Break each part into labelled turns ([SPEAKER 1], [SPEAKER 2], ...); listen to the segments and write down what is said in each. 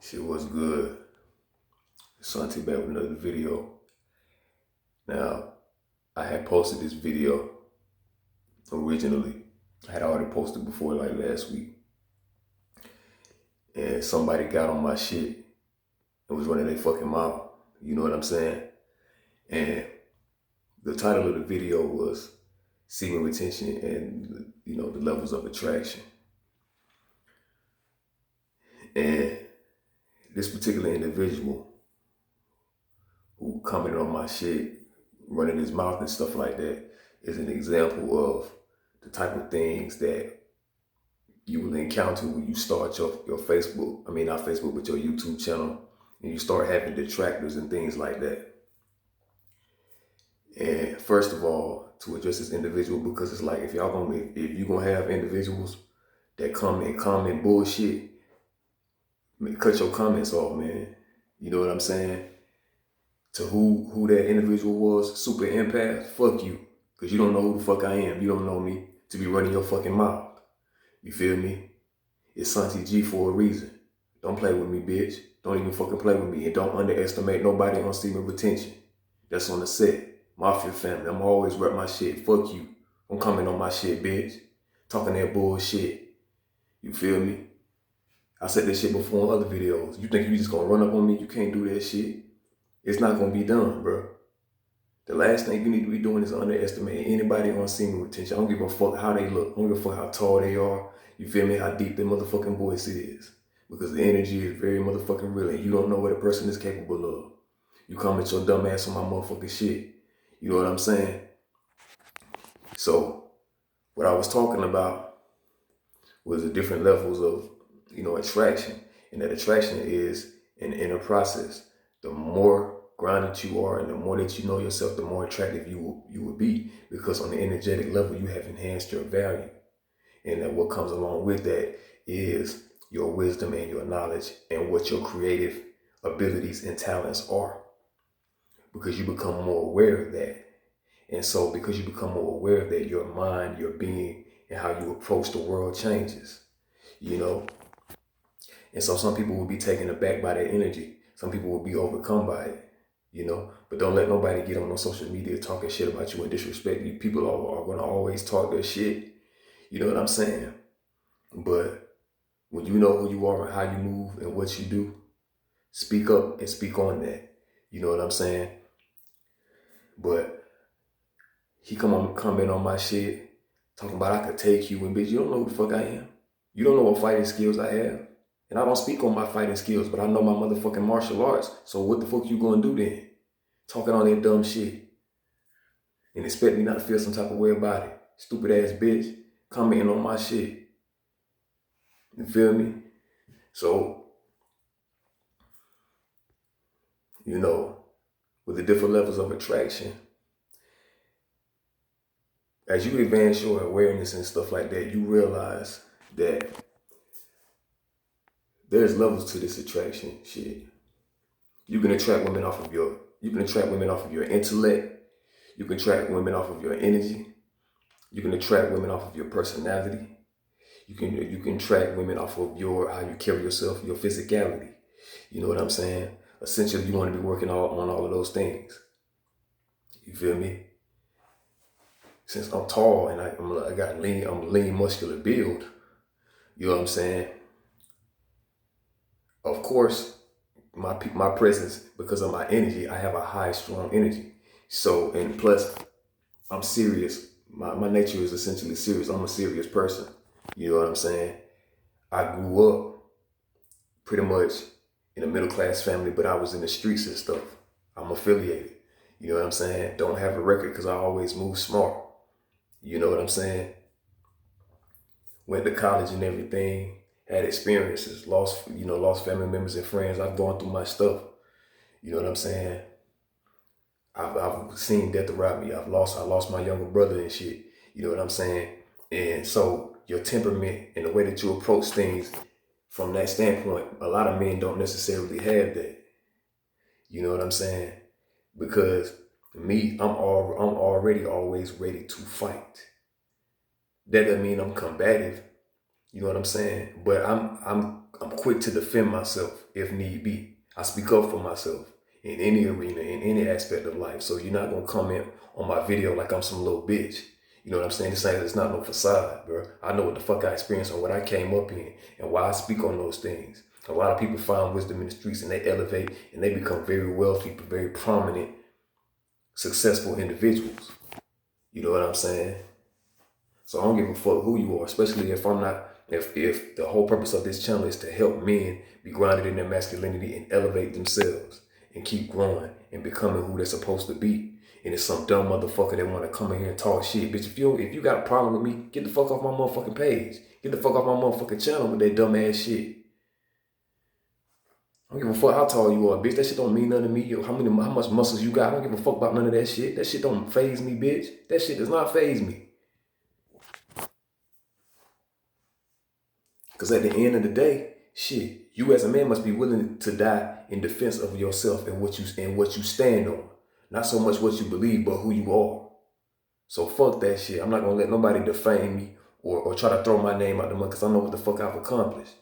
[SPEAKER 1] Shit was good. Santi back with another video. Now, I had posted this video originally. I had already posted before, like last week. And somebody got on my shit and was running their fucking mouth. You know what I'm saying? And the title of the video was Semen Retention and, the levels of attraction. And this particular individual who commented on my shit, running his mouth and stuff like that, is an example of the type of things that you will encounter when you start your Facebook, not Facebook, but your YouTube channel, and you start having detractors and things like that. And first of all, to address this individual, because it's like, if you're gonna have individuals that come and comment bullshit, cut your comments off, man. You know what I'm saying? To who that individual was, super empath, fuck you. Because you don't know who the fuck I am. You don't know me to be running your fucking mouth. You feel me? It's Santi G for a reason. Don't play with me, bitch. Don't even fucking play with me. And don't underestimate nobody on Semen Rentention. That's on the set. Mafia family. I'm always rep my shit. Fuck you. Don't comment on my shit, bitch. Talking that bullshit. You feel me? I said this shit before in other videos. You think you just gonna run up on me? You can't do that shit. It's not gonna be done, bro. The last thing you need to be doing is underestimating anybody on Semen Rentention. I don't give a fuck how they look. I don't give a fuck how tall they are. You feel me? How deep their motherfucking voice is. Because the energy is very motherfucking real, and you don't know what a person is capable of. You comment your dumb ass on my motherfucking shit. You know what I'm saying? So, what I was talking about was the different levels of, attraction. And that attraction is an inner process. The more grounded you are and the more that you know yourself, the more attractive you will be, because on the energetic level, you have enhanced your value. And that what comes along with that is your wisdom and your knowledge and what your creative abilities and talents are, because you become more aware of that. And so because you become more aware of that, your mind, your being, and how you approach the world changes, And so some people will be taken aback by that energy. Some people will be overcome by it, But don't let nobody get on social media talking shit about you and disrespect you. People are going to always talk their shit. You know what I'm saying? But when you know who you are and how you move and what you do, speak up and speak on that. You know what I'm saying? But he comment on my shit, talking about I could take you, and bitch, you don't know who the fuck I am. You don't know what fighting skills I have. And I don't speak on my fighting skills, but I know my motherfucking martial arts. So what the fuck you gonna do then? Talking on that dumb shit. And expect me not to feel some type of way about it. Stupid ass bitch commenting on my shit. You feel me? So, with the different levels of attraction, as you advance your awareness and stuff like that, you realize that there's levels to this attraction shit. You can attract women off of your intellect. You can attract women off of your energy. You can attract women off of your personality. You can attract women off of how you carry yourself, your physicality. You know what I'm saying? Essentially, you want to be working on all of those things. You feel me? Since I'm tall and I'm a lean muscular build, you know what I'm saying? Of course, my presence, because of my energy, I have a high, strong energy. So, and plus, I'm serious. My nature is essentially serious. I'm a serious person. You know what I'm saying? I grew up pretty much in a middle class family, but I was in the streets and stuff. I'm affiliated. You know what I'm saying? Don't have a record because I always move smart. You know what I'm saying? Went to college and everything. Had experiences. Lost family members and friends. I've gone through my stuff. You know what I'm saying? I've seen death around me. I lost my younger brother and shit. You know what I'm saying? And so your temperament and the way that you approach things from that standpoint, a lot of men don't necessarily have that. You know what I'm saying? Because me, I'm already always ready to fight. That doesn't mean I'm combative. You know what I'm saying? But I'm quick to defend myself if need be. I speak up for myself in any arena, in any aspect of life. So you're not gonna comment on my video like I'm some little bitch. You know what I'm saying? It's not no facade, bro. I know what the fuck I experienced and what I came up in and why I speak on those things. A lot of people find wisdom in the streets and they elevate and they become very wealthy, very prominent, successful individuals. You know what I'm saying? So I don't give a fuck who you are, especially if I'm not, if the whole purpose of this channel is to help men be grounded in their masculinity and elevate themselves and keep growing and becoming who they're supposed to be. And it's some dumb motherfucker that want to come in here and talk shit. Bitch, if you got a problem with me, get the fuck off my motherfucking page. Get the fuck off my motherfucking channel with that dumb ass shit. I don't give a fuck how tall you are, bitch. That shit don't mean nothing to me. How much muscles you got. I don't give a fuck about none of that shit. That shit don't faze me, bitch. That shit does not faze me. Because at the end of the day, shit, you as a man must be willing to die in defense of yourself and what you stand on. Not so much what you believe, but who you are. So fuck that shit. I'm not gonna let nobody defame me or try to throw my name out the mud because I know what the fuck I've accomplished.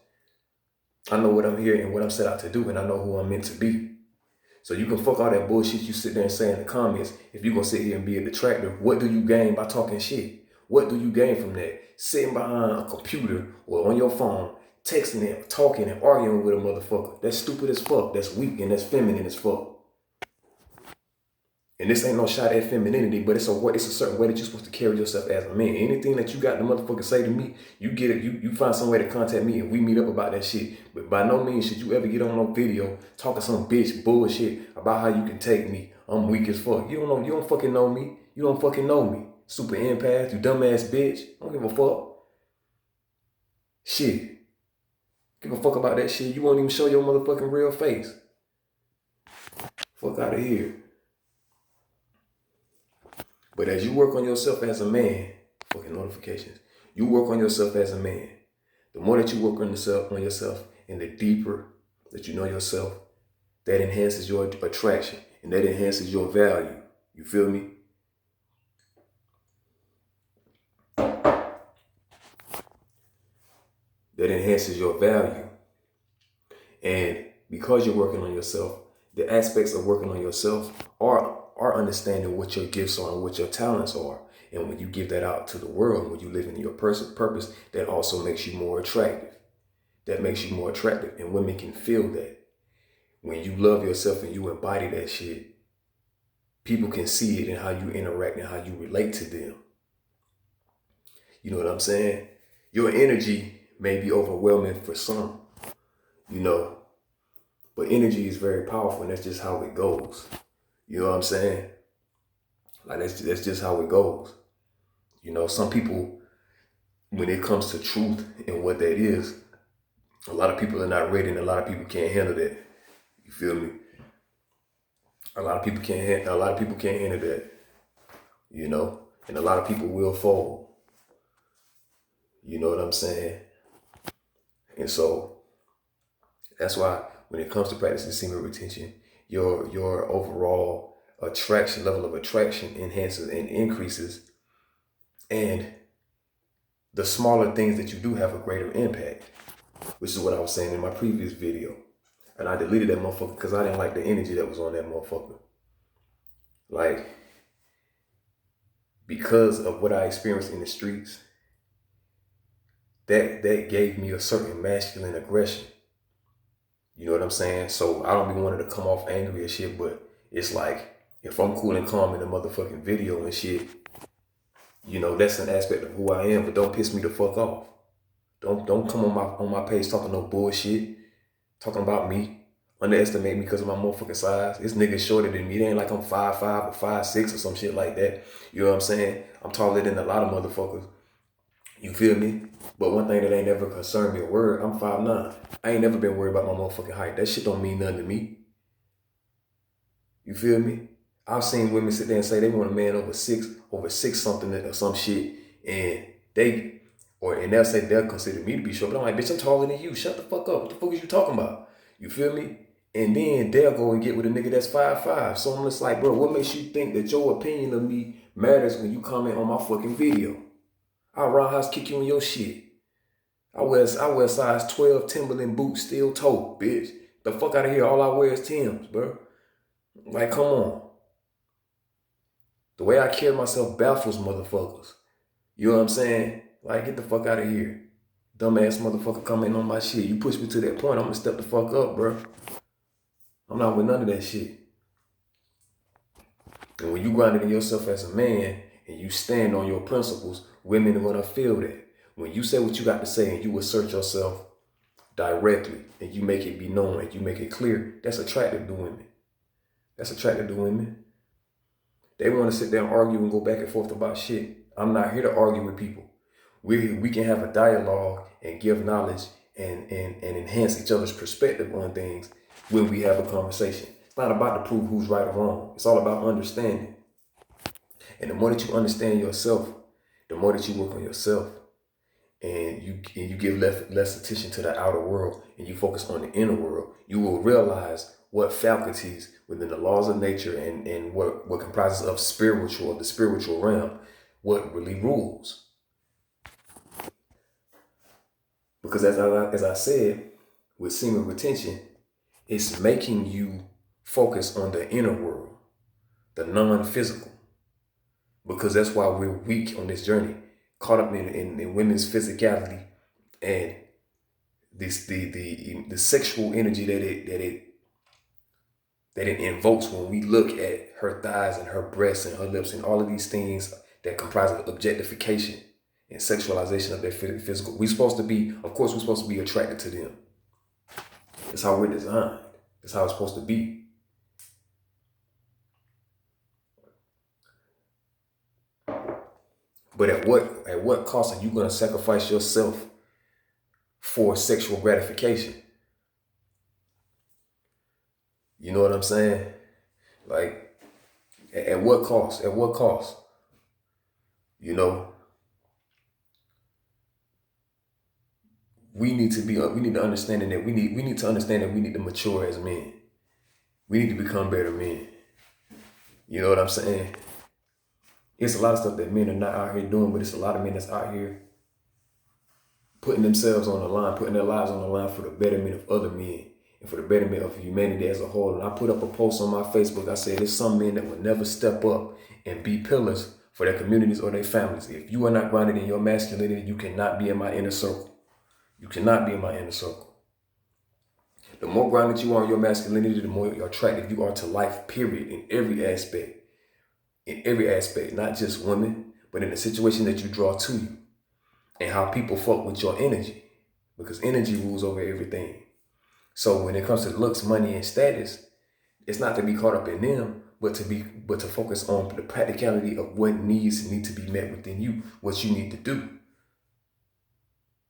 [SPEAKER 1] I know what I'm here and what I'm set out to do, and I know who I'm meant to be. So you can fuck all that bullshit you sit there and say in the comments. If you're gonna sit here and be a detractor, what do you gain by talking shit? What do you gain from that? Sitting behind a computer or on your phone, texting and talking and arguing with a motherfucker. That's stupid as fuck. That's weak and that's feminine as fuck. And this ain't no shot at femininity, but it's a certain way that you're supposed to carry yourself as a man. Anything that you got the motherfucker say to me, you get it. You find some way to contact me and we meet up about that shit. But by no means should you ever get on no video talking some bitch bullshit about how you can take me. I'm weak as fuck. You don't fucking know me. You don't fucking know me. Super empath, you dumbass bitch. I don't give a fuck. Shit. Give a fuck about that shit. You won't even show your motherfucking real face. Fuck out of here. But as you work on yourself as a man, fucking notifications, you work on yourself as a man. The more that you work on yourself and the deeper that you know yourself, that enhances your attraction and that enhances your value. You feel me? That enhances your value. And because you're working on yourself, the aspects of working on yourself are understanding what your gifts are and what your talents are. And when you give that out to the world, when you live in your purpose, that also makes you more attractive. That makes you more attractive. And women can feel that. When you love yourself and you embody that shit, people can see it in how you interact and how you relate to them. You know what I'm saying? Your energy may be overwhelming for some, but energy is very powerful and that's just how it goes. You know what I'm saying? Like that's just how it goes. Some people, when it comes to truth and what that is, a lot of people are not ready and a lot of people can't handle that. You feel me? A lot of people can't handle that. And a lot of people will fall. You know what I'm saying? And so that's why when it comes to practicing semen retention, your overall level of attraction enhances and increases, and the smaller things that you do have a greater impact, which is what I was saying in my previous video. And I deleted that motherfucker because I didn't like the energy that was on that motherfucker. Like, because of what I experienced in the streets, that gave me a certain masculine aggression. You know what I'm saying? So I don't be wanting to come off angry or shit, but it's like, if I'm cool and calm in the motherfucking video and shit, that's an aspect of who I am, but don't piss me the fuck off. Don't come on my page talking no bullshit, talking about me, underestimate me because of my motherfucking size. This nigga shorter than me. It ain't like I'm 5'5" or 5'6" or some shit like that. You know what I'm saying? I'm taller than a lot of motherfuckers. You feel me? But one thing that ain't never concerned me a word, I'm 5'9". I ain't never been worried about my motherfucking height. That shit don't mean nothing to me. You feel me? I've seen women sit there and say they want a man over six something or some shit, and they'll say they'll consider me to be short. But I'm like, bitch, I'm taller than you. Shut the fuck up. What the fuck is you talking about? You feel me? And then they'll go and get with a nigga that's 5'5". So I'm just like, bro, what makes you think that your opinion of me matters when you comment on my fucking video? I'll roundhouse kick you in your shit. I wear size 12 Timberland boots, steel toe, bitch. The fuck out of here. All I wear is Timbs, bro. Like, come on. The way I carry myself baffles motherfuckers. You know what I'm saying? Like, get the fuck out of here. Dumbass motherfucker coming on my shit. You push me to that point, I'm gonna step the fuck up, bro. I'm not with none of that shit. And when you grounded in yourself as a man and you stand on your principles, women are gonna feel that. When you say what you got to say and you assert yourself directly and you make it be known and you make it clear, that's attractive to women. That's attractive to women. They want to sit there and argue and go back and forth about shit. I'm not here to argue with people. We can have a dialogue and give knowledge and enhance each other's perspective on things when we have a conversation. It's not about to prove who's right or wrong. It's all about understanding. And the more that you understand yourself, the more that you work on yourself, and you give less attention to the outer world and you focus on the inner world, you will realize what faculties within the laws of nature and what comprises of the spiritual realm, what really rules. Because as I said, with semen retention, it's making you focus on the inner world, the non-physical. Because that's why we're weak on this journey, caught up in women's physicality and the sexual energy that it invokes when we look at her thighs and her breasts and her lips and all of these things that comprise of objectification and sexualization of their physical. We're supposed to be attracted to them. That's how we're designed. That's how it's supposed to be. But at what cost are you going to sacrifice yourself for sexual gratification? You know what I'm saying? Like, at what cost? At what cost? You know, we need to understand that we need to mature as men. We need to become better men. You know what I'm saying? It's a lot of stuff that men are not out here doing, but it's a lot of men that's out here putting themselves on the line, putting their lives on the line for the betterment of other men and for the betterment of humanity as a whole. And I put up a post on my Facebook. I said, there's some men that will never step up and be pillars for their communities or their families. If you are not grounded in your masculinity, you cannot be in my inner circle. You cannot be in my inner circle. The more grounded you are in your masculinity, the more attractive you are to life, period, in every aspect. In every aspect, not just women, but in the situation that you draw to you and how people fuck with your energy, because energy rules over everything. So when it comes to looks, money, and status, it's not to be caught up in them, but to focus on the practicality of what need to be met within you, what you need to do.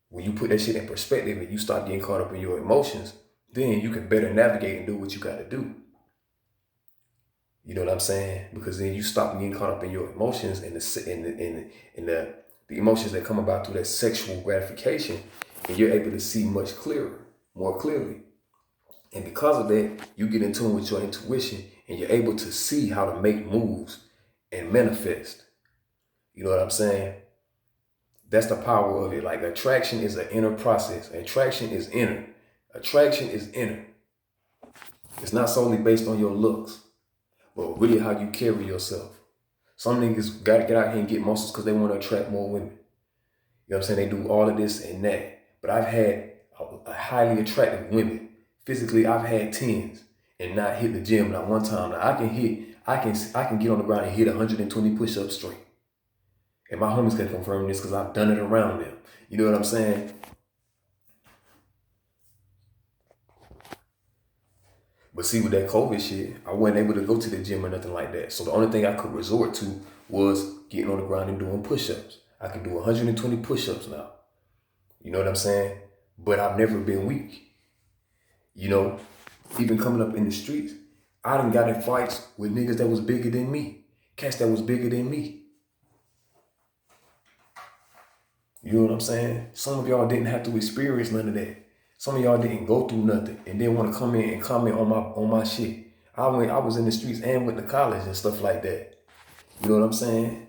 [SPEAKER 1] When you put that shit in perspective and you start getting caught up in your emotions, then you can better navigate and do what you got to do. You know what I'm saying? Because then you stop getting caught up in your emotions and the emotions that come about through that sexual gratification, and you're able to see much clearer, more clearly. And because of that, you get in tune with your intuition and you're able to see how to make moves and manifest. You know what I'm saying? That's the power of it. Like, attraction is an inner process. Attraction is inner. Attraction is inner. It's not solely based on your looks, but really how you carry yourself. Some niggas got to get out here and get muscles because they want to attract more women. You know what I'm saying? They do all of this and that. But I've had a highly attractive women. Physically, I've had 10s and not hit the gym not one time. Now I can get on the ground and hit 120 push-ups straight. And my homies can confirm this because I've done it around them. You know what I'm saying? But see, with that COVID shit, I wasn't able to go to the gym or nothing like that. So the only thing I could resort to was getting on the ground and doing push-ups. I can do 120 push-ups now. You know what I'm saying? But I've never been weak. You know, even coming up in the streets, I done got in fights with niggas that was bigger than me. Cats that was bigger than me. You know what I'm saying? Some of y'all didn't have to experience none of that. Some of y'all didn't go through nothing and then want to come in and comment on my shit. I was in the streets and went to college and stuff like that. You know what I'm saying?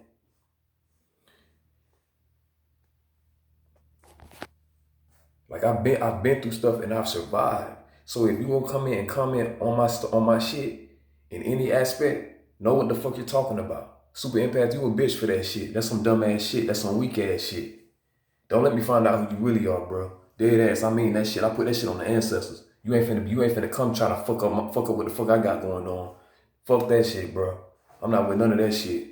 [SPEAKER 1] Like I've been through stuff and I've survived. So if you gonna come in and comment on my shit in any aspect, know what the fuck you're talking about. Super empath, you a bitch for that shit. That's some dumb ass shit. That's some weak ass shit. Don't let me find out who you really are, bro. Dead ass. I mean that shit. I put that shit on the ancestors. You ain't finna come try to fuck up what the fuck I got going on. Fuck that shit, bro. I'm not with none of that shit.